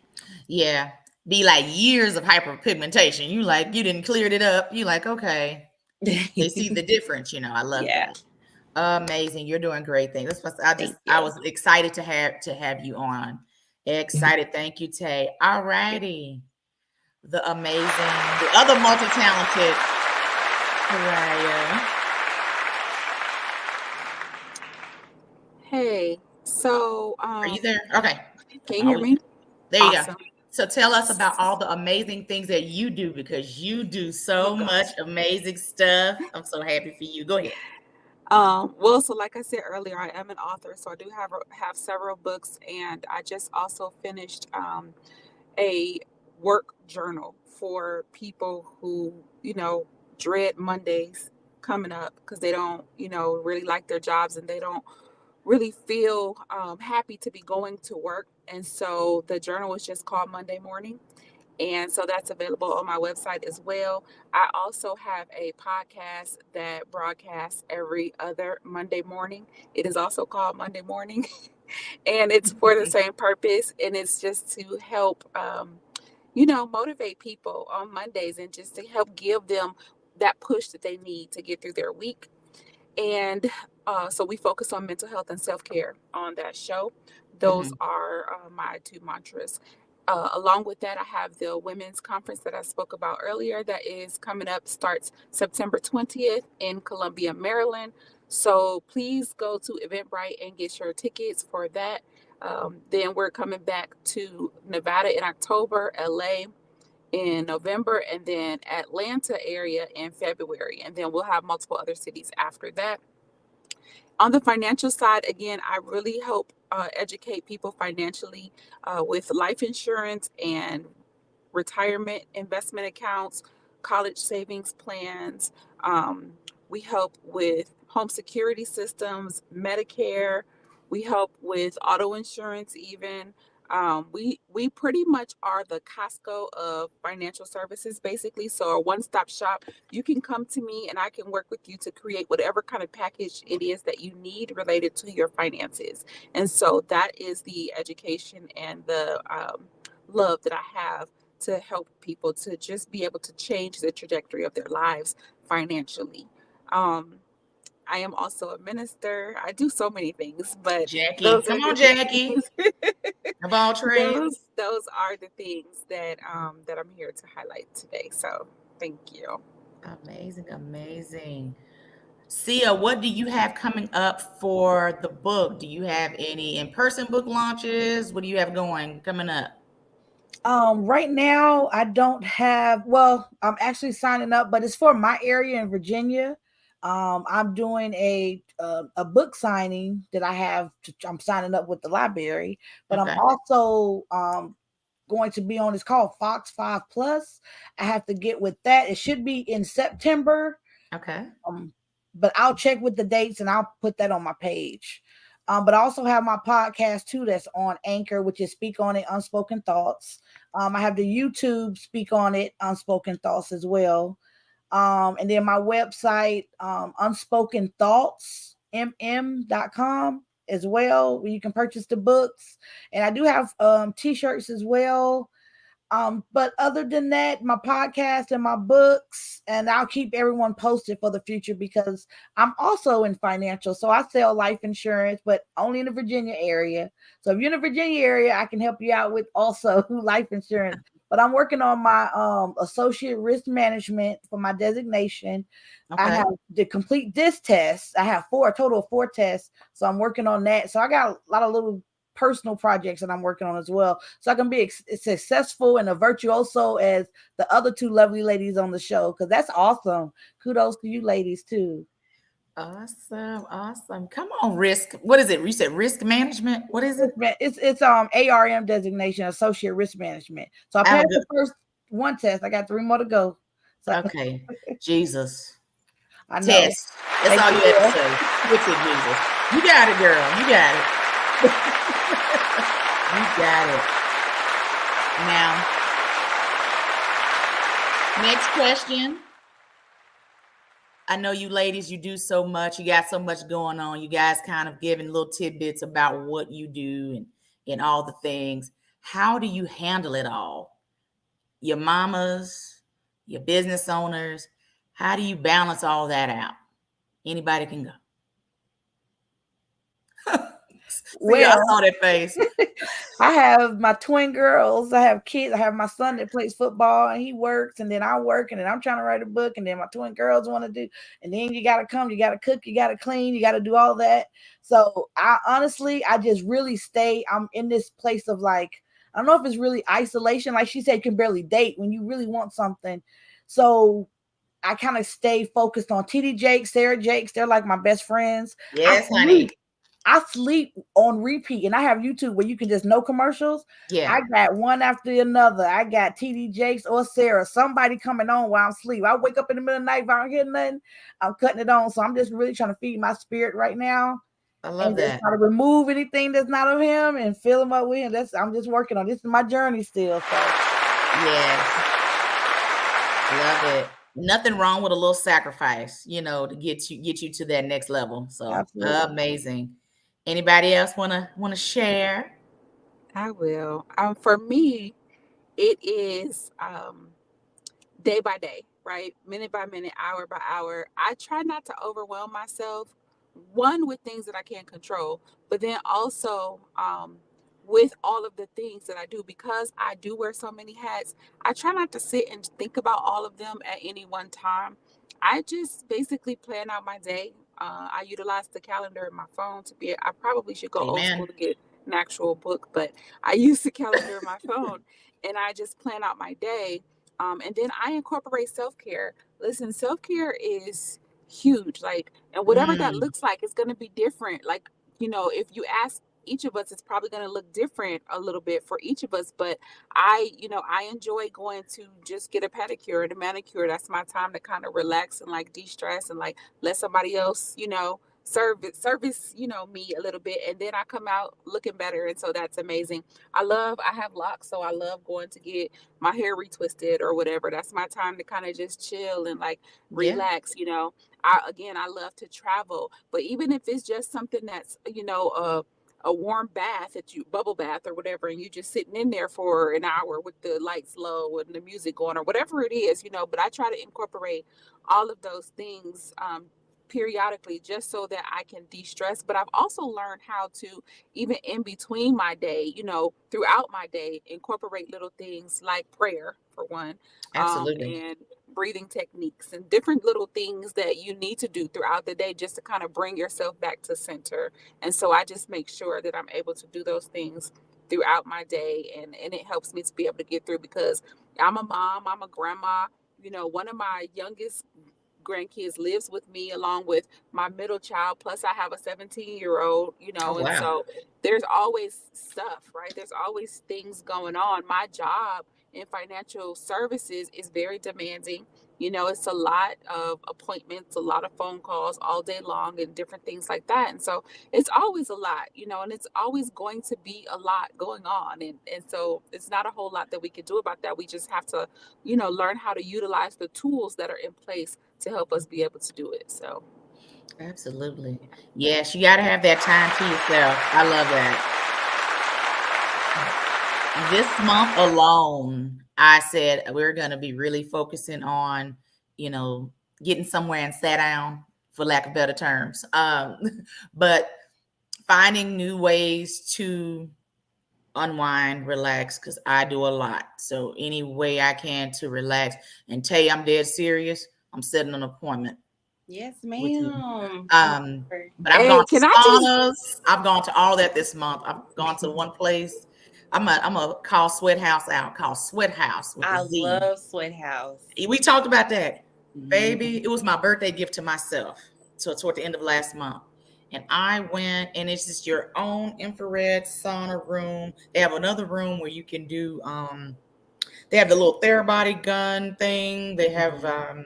Yeah. Be like years of hyperpigmentation. You like, you didn't cleared it up. You like, okay. They see the difference. I love Yeah, that. Amazing. You're doing great things. That's what thank I you. was excited to have you on. Excited. Thank you, Tay. All righty. The other multi-talented Mariah. Hey, so Are you there? Okay. can you hear Oh, me? there you go. Awesome. So tell us about all the amazing things that you do, because you do Oh so much gosh. amazing stuff. I'm so happy for you. Go ahead. Well, so like I said earlier, I am an author, so I do have several books, and I just also finished a work journal for people who dread Mondays coming up because they don't really like their jobs, and they don't really feel happy to be going to work. And so the journal is just called Monday Morning. And so that's available on my website as well. I also have a podcast that broadcasts every other Monday morning. It is also called Monday Morning, and it's for the same purpose. And it's just to help, motivate people on Mondays, and just to help give them that push that they need to get through their week. And so we focus on mental health and self care on that show. Those Mhm. are my two mantras. Along with that, I have the women's conference that I spoke about earlier that is coming up, starts September 20th in Columbia, Maryland. So please go to Eventbrite and get your tickets for that. Then we're coming back to Nevada in October, LA in November, and then Atlanta area in February. And then we'll have multiple other cities after that. On the financial side, again, I really help educate people financially with life insurance and retirement investment accounts, college savings plans. Um, we help with home security systems, Medicare. We help with auto insurance, even. We pretty much are the Costco of financial services, basically. So a one-stop shop. You can come to me, and I can work with you to create whatever kind of package it is that you need related to your finances. And so that is the education and the love that I have to help people to just be able to change the trajectory of their lives financially. Um, I am also a minister. I do so many things, but Jackie. those are Come on, the Jackie. things. Of all trades. those are the things that I'm here to highlight today. So thank you. Amazing, amazing. Sia, what do you have coming up for the book? Do you have any in-person book launches? What do you have going coming up? Right now I don't have, well, I'm actually signing up, but it's for my area in Virginia. I'm doing a book signing that I'm signing up with the library, but I'm Okay. also going to be on, it's called Fox 5 Plus. I have to get with that. It should be in September. Okay. but I'll check with the dates and I'll put that on my page. But I also have my podcast too that's on Anchor, which is Speak On It Unspoken Thoughts. I have the YouTube Speak On It Unspoken Thoughts as well. And then my website, Unspoken Thoughts, mm.com as well, where you can purchase the books. And I do have t-shirts as well. But other than that, my podcast and my books, and I'll keep everyone posted for the future because I'm also in financial. So I sell life insurance, but only in the Virginia area. So if you're in the Virginia area, I can help you out with also life insurance. But I'm working on my associate risk management for my designation. Okay. I have to complete this test. I have a total of 4 tests. So I'm working on that. So I got a lot of little personal projects that I'm working on as well, so I can be successful and a virtuoso as the other 2 lovely ladies on the show, because that's awesome. Kudos to you ladies too. Awesome. Come on, risk. What is it? You said risk management. What is it? It's ARM designation, associate risk management. So I passed the first 1 test. I got 3 more to go. So, okay. Jesus. I know. Test. That's all you have to say. Fix it, Jesus. You got it, girl. You got it. You got it. Now, next question. I know you ladies, you do so much. You got so much going on. You guys kind of giving little tidbits about what you do and all the things. How do you handle it all? Your mamas, your business owners, how do you balance all that out? Anybody can go. Well, I saw that face. I have my twin girls. I have kids. I have my son that plays football and he works, and then I work, and then I'm trying to write a book, and then my twin girls want to do, and then you got to come, you got to cook, you got to clean, you got to do all that. So I just really I'm in this place of like, I don't know if it's really isolation. Like she said, you can barely date when you really want something. So I kind of stay focused on TD Jakes, Sarah Jakes. They're like my best friends. Yes, honey. I sleep on repeat, and I have YouTube where you can just no commercials. Yeah. I got one after another. I got TD Jakes or Sarah, somebody coming on while I'm asleep. I wake up in the middle of the night, if I don't hear nothing, I'm cutting it on. So I'm just really trying to feed my spirit right now. I love that. Try to remove anything that's not of him and fill him up with him. I'm just working on this. Is my journey still. So yeah. Love it. Nothing wrong with a little sacrifice, to get you to that next level. So absolutely. Amazing. Anybody else wanna share? I will. For me, it is day by day, right? Minute by minute, hour by hour. I try not to overwhelm myself. One, with things that I can't control, but then also with all of the things that I do, because I do wear so many hats. I try not to sit and think about all of them at any one time. I just basically plan out my day. I utilize the calendar in my phone I probably should go old school to get an actual book, but I use the calendar in my phone and I just plan out my day. And then I incorporate self-care. Listen, self-care is huge. And whatever that looks like, it's going to be different. If you ask each of us, it's probably going to look different a little bit for each of us, but I enjoy going to just get a pedicure and a manicure. That's my time to kind of relax and de-stress and let somebody else, service, me a little bit. And then I come out looking better. And so that's amazing. I have locks. So I love going to get my hair retwisted or whatever. That's my time to kind of just chill and relax, I love to travel, but even if it's just something that's, a warm bath bubble bath or whatever, and you just sitting in there for an hour with the lights low and the music going or whatever it is, but I try to incorporate all of those things periodically just so that I can de-stress. But I've also learned how to, even in between my day, throughout my day, incorporate little things like prayer for one. Absolutely. And breathing techniques and different little things that you need to do throughout the day just to kind of bring yourself back to center. And so I just make sure that I'm able to do those things throughout my day, and it helps me to be able to get through, because I'm a mom, I'm a grandma. One of my youngest grandkids lives with me along with my middle child, plus I have a 17-year-old, Oh, and wow. so there's always stuff, right? There's always things going on. My job in financial services is very demanding. You know, it's a lot of appointments, a lot of phone calls all day long and different things like that. And so it's always a lot, you know, and it's always going to be a lot going on. And so it's not a whole lot that we can do about that. We just have to, you know, learn how to utilize the tools that are in place to help us be able to do it. So Absolutely. Yes, you got to have that time to yourself. I love that. This month alone, I said we're going to be really focusing on, you know, getting somewhere and sat down, for lack of better terms. But finding new ways to unwind, relax, because I do a lot. So any way I can to relax and tell you I'm dead serious, I'm setting an appointment Yes, with you. ma'am. But I've hey, gone to can I just saunas. I've gone to all that this month. I've gone to one place. I'm a call Sweat House out. Call Sweat House with I a Z. love Sweat House. We talked about that, Mhm. baby. It was my birthday gift to myself. So toward the end of last month. And I went, and it's just your own infrared sauna room. They have another room where you can do they have the little Therabody gun thing. They have The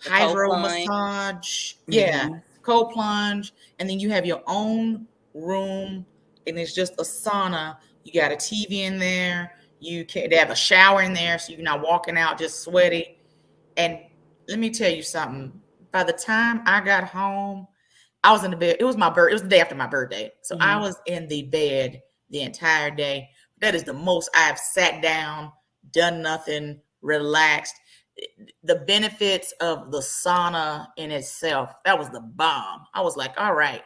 cold hydro plunge. massage. Yeah, Mhm. cold plunge. And then you have your own room, and it's just a sauna. You got a TV in there. They have a shower in there, so you're not walking out just sweaty. And let me tell you something. By the time I got home, I was in the bed. It was my birthday. It was the day after my birthday. So I Mhm. was in the bed the entire day. That is the most I've sat down, done nothing, relaxed. The benefits of the sauna in itself, that was the bomb. I was like, all right,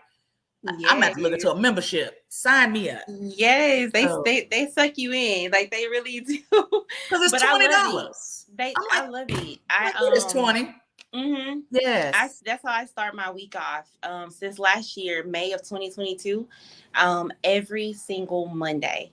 I'm about to look into Yes. a membership. Sign me up. Yes, So, they suck you in, like they really do. because it's But I love it. $20. I love it. I'm like, it is 20. Mhm. Yes. That's how I start my week off. Since last year, May of 2022, every single Monday,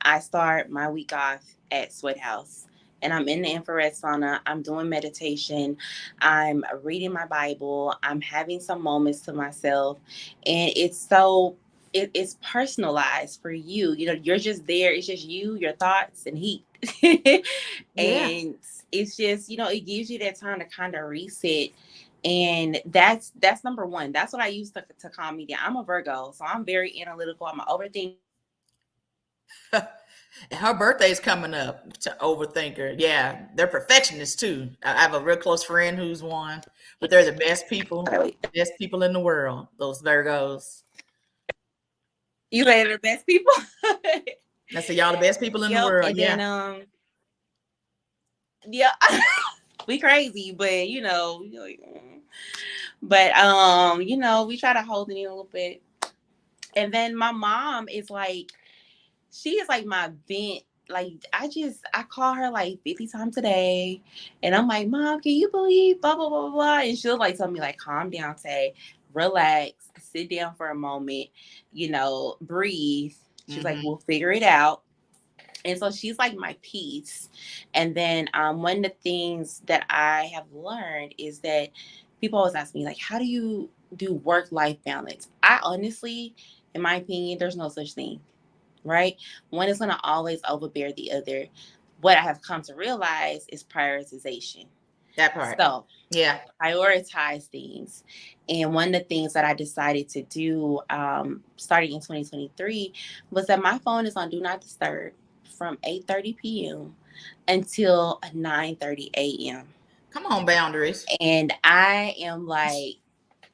I start my week off at Sweat House. And I'm in the infrared sauna. I'm doing meditation. I'm reading my Bible. I'm having some moments to myself. And it's personalized for you. You know, you're just there. It's just you, your thoughts, and heat. Yeah. And it's just, you know, it gives you that time to kind of reset. And that's number one. That's what I use to calm me down. I'm a Virgo, so I'm very analytical. I'm an overthinker. Her birthday's coming up, to overthinker. Yeah, they're perfectionists too. I have a real close friend who's one, but they're the best people in the world. Those Virgos. You say the best people. I say y'all the best people in the Yep. world. And Yeah. then yeah, we crazy, but but we try to hold it in a little bit. And then my mom is like, she is like my vent. Like I call her like 50 times a day, and I'm like, Mom, can you believe blah blah blah blah? And she'll like tell me like, calm down, Tay, relax, sit down for a moment, breathe. She's like, we'll figure it out. And so she's like my peace. And then one of the things that I have learned is that people always ask me, like, how do you do work-life balance? I honestly, in my opinion, there's no such thing, right? One is going to always overbear the other. What I have come to realize is prioritization. That part. So Yeah. prioritize things. And one of the things that I decided to do starting in 2023 was that my phone is on Do Not Disturb from 8:30 p.m. until 9:30 a.m. Come on, boundaries. And I am like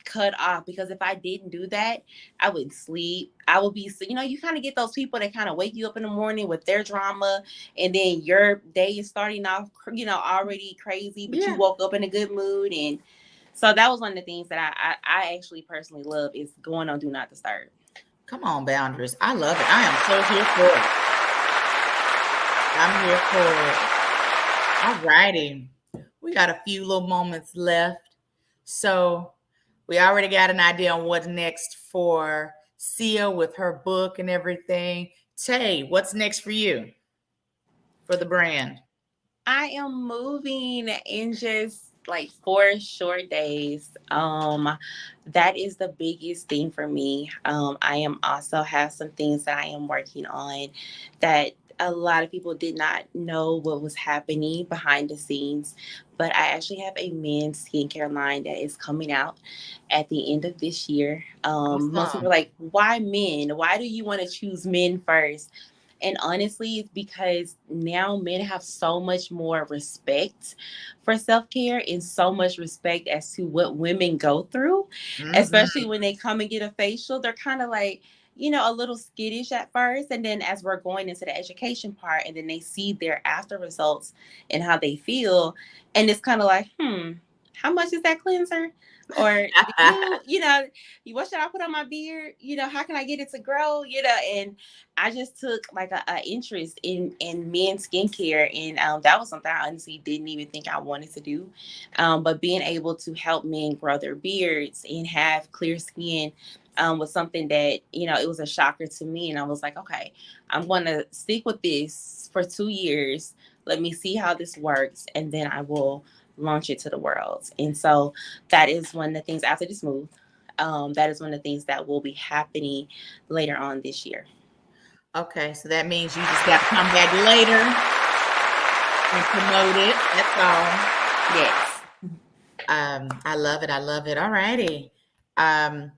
cut off, because if I didn't do that, I wouldn't sleep. I would be, you kind of get those people that kind of wake you up in the morning with their drama, and then your day is starting off, already crazy, but you Yeah. woke up in a good mood. And so that was one of the things that I actually personally love, is going on Do Not Disturb. Come on, boundaries. I love it. I am so here for it. I'm here for it. All righty. We got a few little moments left. So we already got an idea on what's next for Sia with her book and everything. Tay, what's next for you for the brand? I am moving and just like 4 short days. That is the biggest thing for me. I am also have some things that I am working on that a lot of people did not know what was happening behind the scenes. But I actually have a men's skincare line that is coming out at the end of this year. Most people Awesome. are like, why men? Why do you want to choose men first? And honestly, it's because now men have so much more respect for self care and so much respect as to what women go through, Mm-hmm. especially when they come and get a facial. They're kind of like, a little skittish at first. And then as we're going into the education part, and then they see their after results and how they feel. And it's kind of like, how much is that cleanser? Or do what should I put on my beard? How can I get it to grow? And I just took like a interest in men's skincare, and that was something I honestly didn't even think I wanted to do. But being able to help men grow their beards and have clear skin was something that it was a shocker to me, and I was like, okay, I'm going to stick with this for 2 years. Let me see how this works, and then I will launch it to the world. And so that is one of the things after this move. That is one of the things that will be happening later on this year. Okay, so that means you just got to come back later and promote it. That's all. Yes. I love it. I love it. All righty. Um,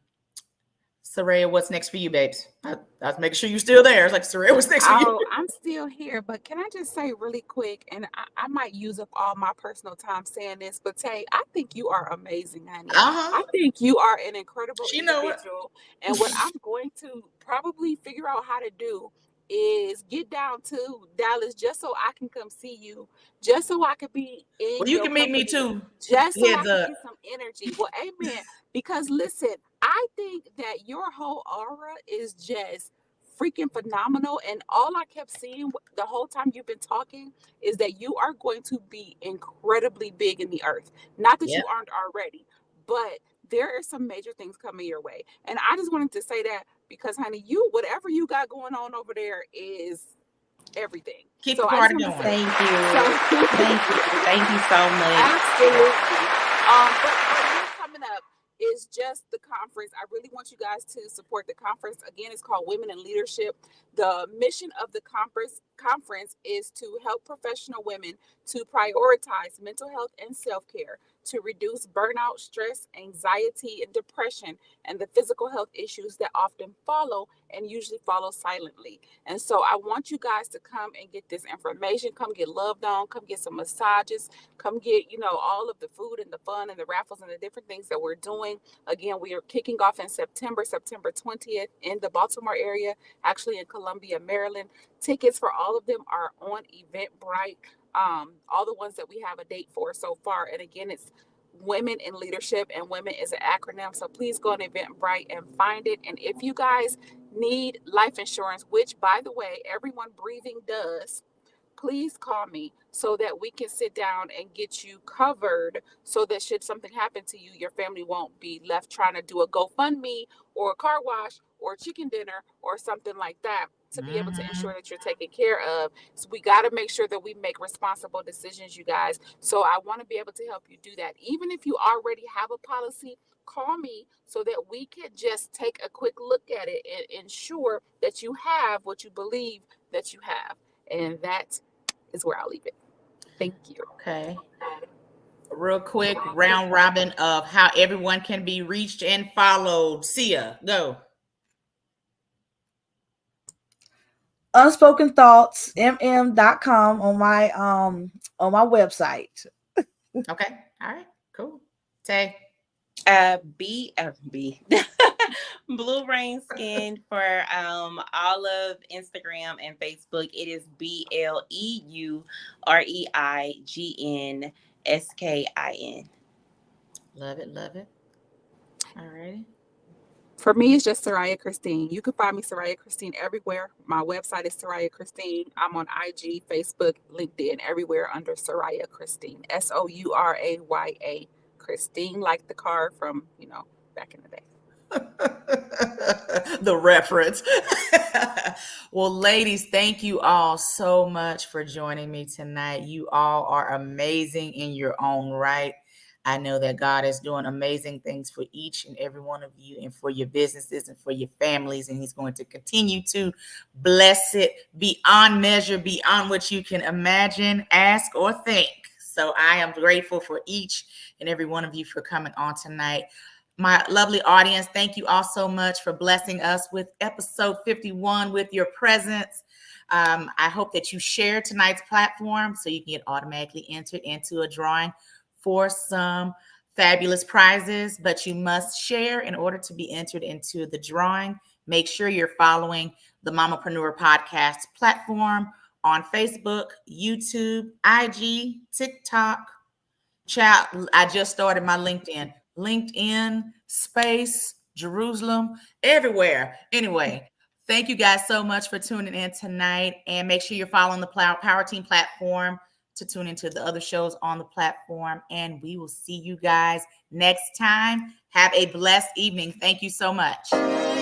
Soraya, what's next for you, babes? I was making sure you're still there. It's like, Soraya, what's next for you? Oh, I'm still here, but can I just say really quick, and I might use up all my personal time saying this, but Tay, I think you are amazing, honey. Uh-huh. I think you are an incredible She know it. individual. And what I'm going to probably figure out how to do is get down to Dallas just so I can come see you, just so I could be in Well, you your can meet me company, too. just so I Heads can up. get some energy. Well, amen. Because listen, I think that your whole aura is just freaking phenomenal. And all I kept seeing the whole time you've been talking is that you are going to be incredibly big in the earth. Not that Yep. you aren't already, but there are some major things coming your way. And I just wanted to say that because, honey, whatever you got going on over there is everything. Keep the So I just party wanted to going. say Thank so. you. Thank you. Thank you so much. Absolutely. But what's coming up is just the conference. I really want you guys to support the conference. Again, it's called Women in Leadership. The mission of the conference is to help professional women to prioritize mental health and self-care, to reduce burnout, stress, anxiety, and depression, and the physical health issues that often follow and usually follow silently. And so I want you guys to come and get this information, come get loved on, come get some massages, come get, all of the food and the fun and the raffles and the different things that we're doing. Again, we are kicking off in September 20th in the Baltimore area, actually in Columbia, Maryland. Tickets for all of them are on Eventbrite. All the ones that we have a date for so far. And again, it's Women in Leadership, and women is an acronym. So please go on Eventbrite and find it. And if you guys need life insurance, which by the way, everyone breathing does, please call me so that we can sit down and get you covered so that should something happen to you, your family won't be left trying to do a GoFundMe or a car wash or a chicken dinner or something like that to be able to Mm-hmm. ensure that you're taken care of. So we got to make sure that we make responsible decisions, you guys. So I want to be able to help you do that. Even if you already have a policy, call me so that we can just take a quick look at it and ensure that you have what you believe that you have. And that is where I'll leave it. Thank you. Okay. Real quick, round robin of how everyone can be reached and followed. Sia, go. Unspoken thoughts mm.com on my website. Okay. All right. Cool. Tay. B Blue Rain Skin for all of Instagram and Facebook. It is BLEUREIGNSKIN. Love it. Love it. All righty. For me, it's just Soraya Christine. You can find me Soraya Christine everywhere. My website is Soraya Christine. I'm on IG, Facebook, LinkedIn, everywhere under Soraya Christine. SOURAYA Christine, like the car from, back in the day. The reference. Well, ladies, thank you all so much for joining me tonight. You all are amazing in your own right. I know that God is doing amazing things for each and every one of you and for your businesses and for your families. And he's going to continue to bless it beyond measure, beyond what you can imagine, ask, or think. So I am grateful for each and every one of you for coming on tonight. My lovely audience, thank you all so much for blessing us with episode 51 with your presence. I hope that you share tonight's platform so you can get automatically entered into a drawing for some fabulous prizes, but you must share in order to be entered into the drawing. Make sure you're following the Mamapreneur Podcast platform on Facebook, YouTube, IG, TikTok. Chat. I just started my LinkedIn space, Jerusalem, everywhere. Anyway, thank you guys so much for tuning in tonight, and make sure you're following the Power Team platform to tune into the other shows on the platform, and we will see you guys next time. Have a blessed evening. Thank you so much.